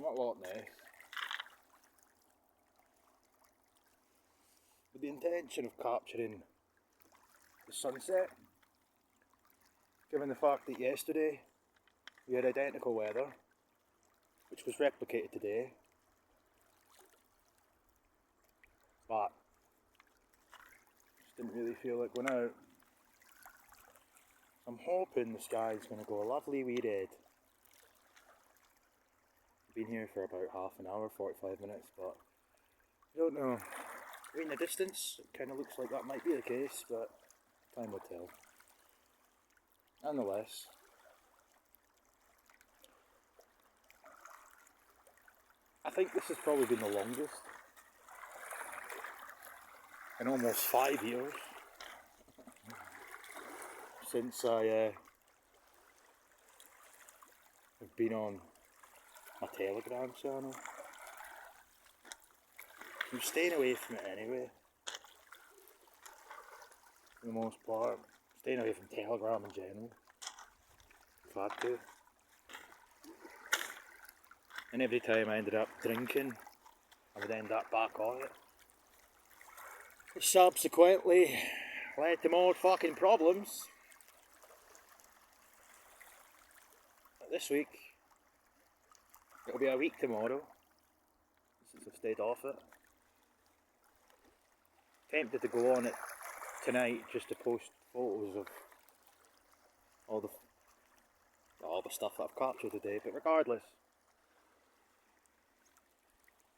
I'm at Lockney with the intention of capturing the sunset, given the fact that yesterday we had identical weather, which was replicated today, but just didn't really feel like going out. I'm hoping the sky's going to go a lovely wee red. I've been here for about half an hour, 45 minutes, but I don't know. In the distance, it kind of looks like that might be the case, but time will tell. Nonetheless, I think this has probably been the longest in almost 5 years since I have been on my Telegram channel. I'm staying away from it anyway, for the most part. Staying away from Telegram in general, if I had to. And every time I ended up drinking, I would end up back on it. Which subsequently led to more fucking problems. But this week, it'll be a week tomorrow, since I've stayed off it. Tempted to go on it tonight just to post photos of all the stuff that I've captured today, but regardless,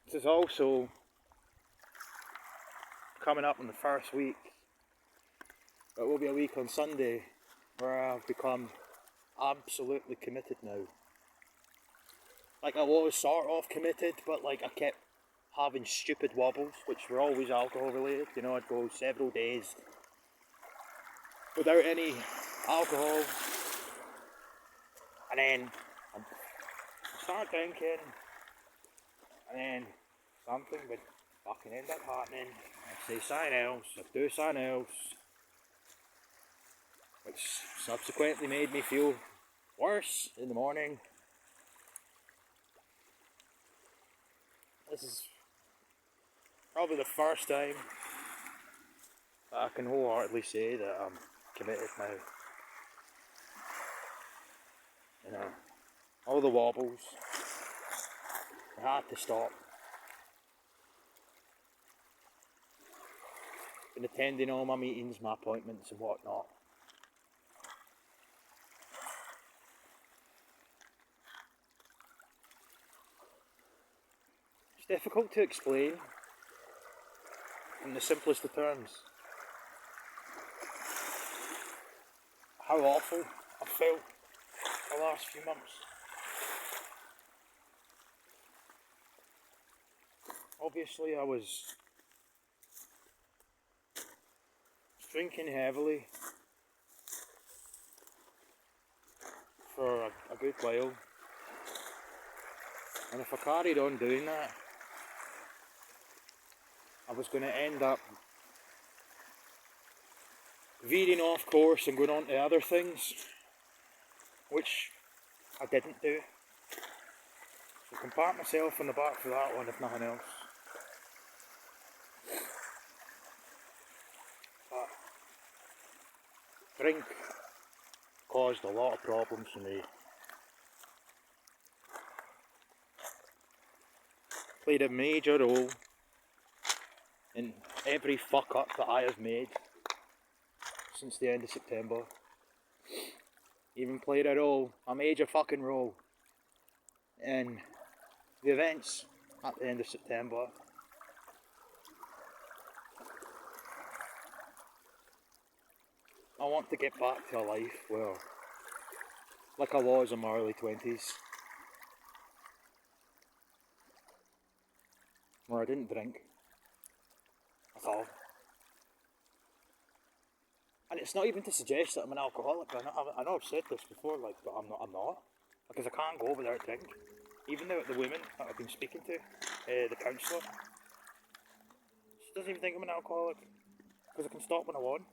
this is also coming up in the first week. It will be a week on Sunday where I've become absolutely committed now. Like, I was sort of committed, but like I kept having stupid wobbles, which were always alcohol related. You know, I'd go several days without any alcohol, and then I'd start drinking, and then something would fucking end up happening. I'd say something else, I'd do something else, which subsequently made me feel worse in the morning. This is probably the first time that I can wholeheartedly say that I'm committed now. You know, all the wobbles, I had to stop. Been attending all my meetings, my appointments and whatnot. It's difficult to explain in the simplest of terms how awful I felt the last few months. Obviously I was drinking heavily for a good while, and if I carried on doing that, I was going to end up veering off course and going on to other things, which I didn't do. So I can pat myself on the back for that one, if nothing else. But drink caused a lot of problems for me. Played a major role in every fuck up that I have made since the end of September. Even played a major fucking role in the events at the end of September. I want to get back to a life where, like I was in my early 20s, where I didn't drink at all. And it's not even to suggest that I'm an alcoholic. I know I've said this before, like, but I'm not. Because I can't go without a drink. Even the women that I've been speaking to, the counsellor, she doesn't even think I'm an alcoholic. Because I can stop when I want.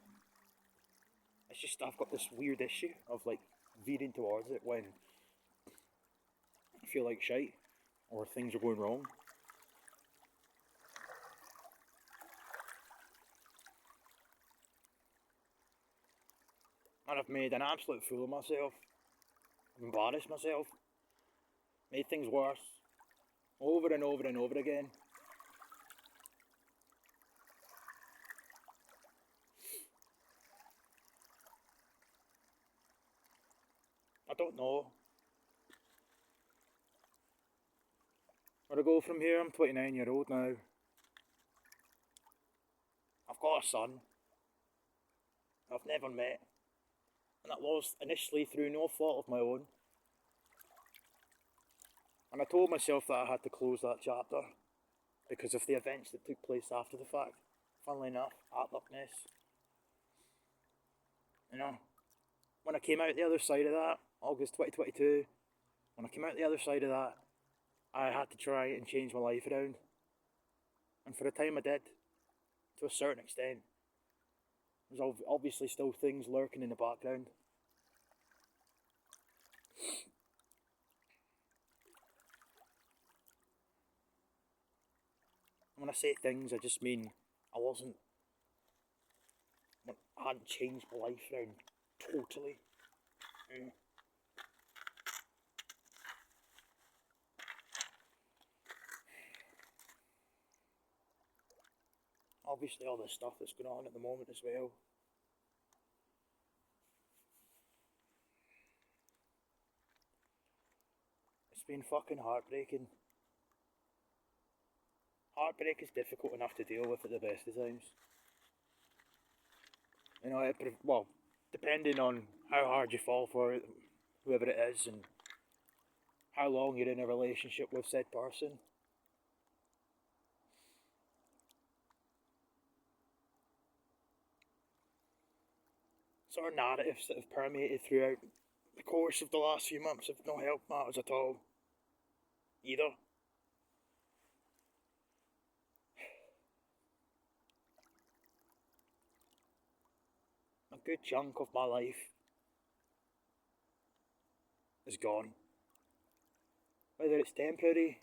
It's just I've got this weird issue of like veering towards it when I feel like shite. or things are going wrong. And I've made an absolute fool of myself. I've embarrassed myself. Made things worse. Over and over and over again. I don't know where to go from here. I'm 29-year-old now. I've got a son I've never met. And that was initially through no fault of my own. And I told myself that I had to close that chapter because of the events that took place after the fact. Funnily enough, at Loch Ness. You know, when I came out the other side of that, August 2022, when I came out the other side of that, I had to try and change my life around. And for the time I did, to a certain extent. There's obviously still things lurking in the background. When I say things, I just mean I hadn't changed my life around totally. Obviously all the stuff that's going on at the moment as well. It's been fucking heartbreaking. Heartbreak is difficult enough to deal with at the best of times. You know, well, depending on how hard you fall for it, whoever it is, and how long you're in a relationship with said person. Sort of narratives that have permeated throughout the course of the last few months have not helped matters at all. Either. A good chunk of my life is gone. Whether it's temporary,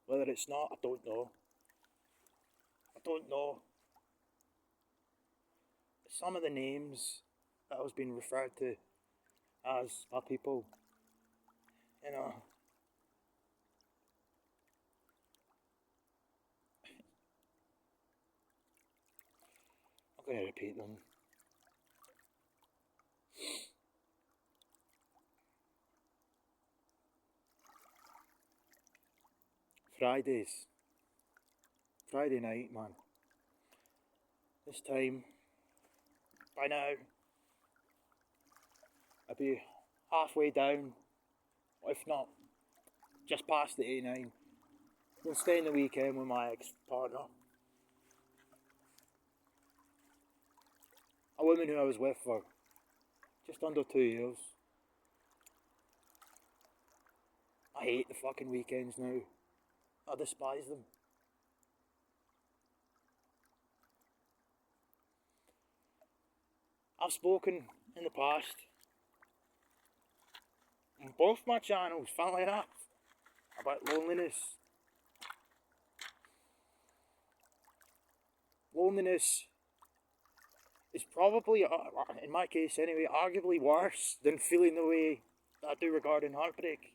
whether it's not, I don't know. I don't know. Some of the names that I was being referred to as by people, you know, I'm going to repeat them. Friday night, man. This time, by now, I'd be halfway down, if not just past the A9. Been staying the weekend with my ex-partner. A woman who I was with for just under 2 years. I hate the fucking weekends now. I despise them. I've spoken in the past on both my channels, funnily enough, about loneliness. Loneliness is probably, in my case anyway, arguably worse than feeling the way that I do regarding heartbreak.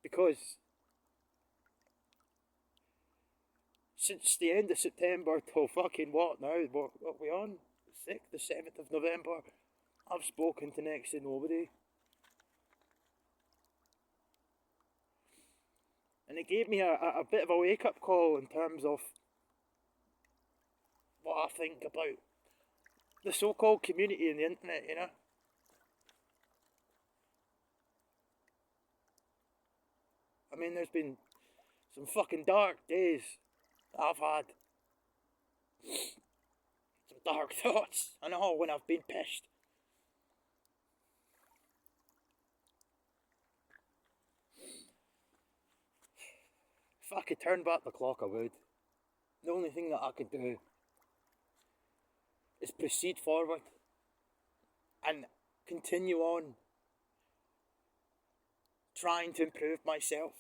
Because since the end of September till fucking what now? What are we on? The 6th, the 7th of November? I've spoken to next to nobody. And it gave me a bit of a wake-up call in terms of what I think about the so-called community in the internet, you know? I mean, there's been some fucking dark days that I've had. Some dark thoughts, I know, when I've been pissed. If I could turn back the clock, I would. The only thing that I could do is proceed forward and continue on trying to improve myself.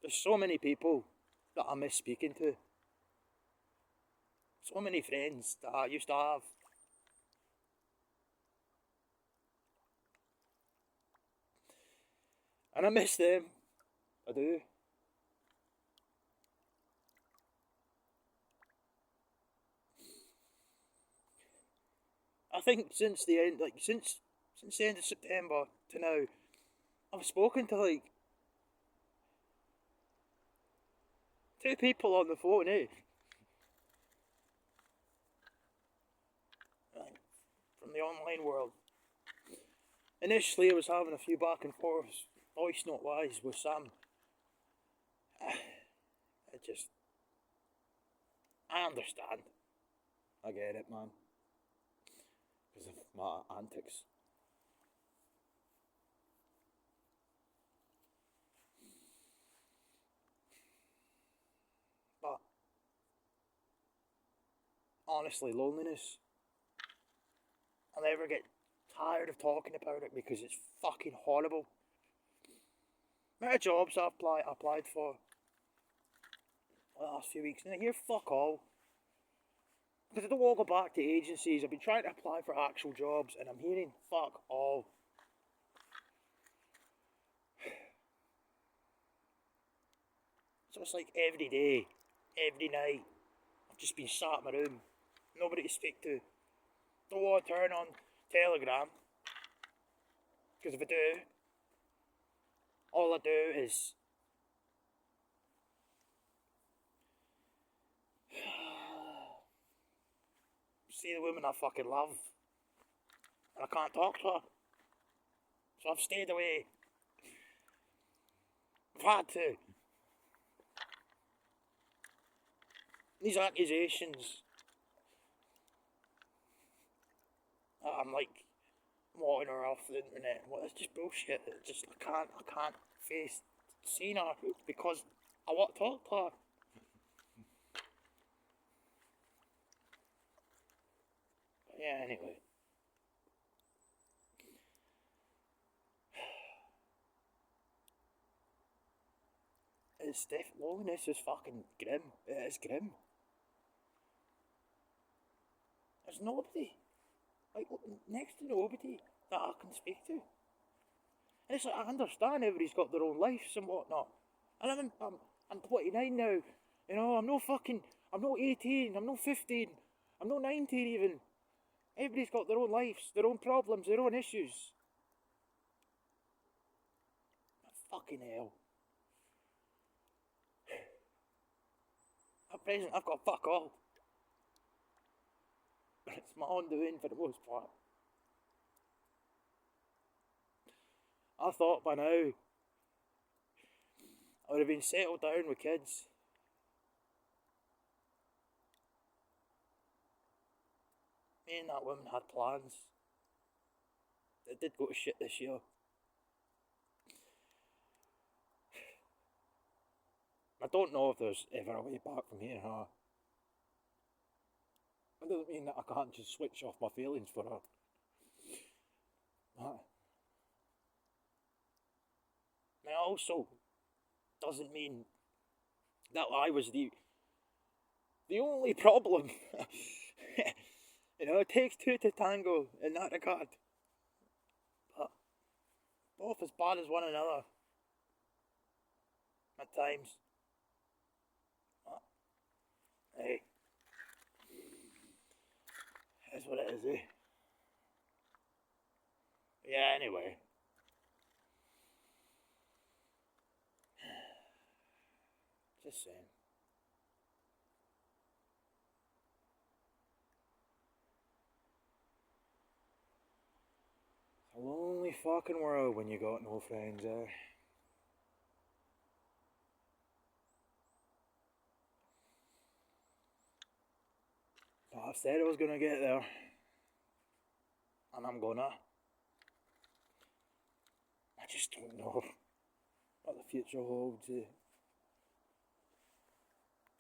There's so many people that I miss speaking to. So many friends that I used to have. And I miss them. I do. I think since the end, since the end of September to now, I've spoken to like two people on the phone, eh? From the online world. Initially, I was having a few back and forths, voice note wise, with Sam. It just, I understand. I get it, man. Because of my antics. But honestly, loneliness. I'll never get tired of talking about it because it's fucking horrible. The amount of jobs I applied for the last few weeks, and I hear fuck all. Because I don't want to go back to agencies. I've been trying to apply for actual jobs, and I'm hearing fuck all. So it's like every day, every night, I've just been sat in my room, nobody to speak to. Don't want to turn on Telegram, because if I do, all I do is see the woman I fucking love, and I can't talk to her. So I've stayed away. I've had to. These accusations that I'm like wanting her off the internet, well, it's just bullshit. It's just I can't face seeing her because I want to talk to her. But yeah, anyway. Loneliness is fucking grim. It is grim. There's nobody, like next to nobody that I can speak to. And it's like I understand everybody's got their own lives and whatnot. And I'm 29 now. You know, I'm not 18, I'm not 15, I'm not 19 even. Everybody's got their own lives, their own problems, their own issues. Fucking hell. At present, I've got fuck all. But it's my own doing for the most part. I thought by now I would have been settled down with kids. Me and that woman had plans. It did go to shit this year. I don't know if there's ever a way back from here, huh? That doesn't mean that I can't just switch off my feelings for her. That also doesn't mean that I was the only problem. You know, it takes two to tango in that regard. But both as bad as one another at times. But, hey, that's what it is, eh? Yeah, anyway. Just saying. It's a lonely fucking world when you got no friends, eh? But I said I was gonna get there. And I'm gonna. I just don't know what the future holds, eh?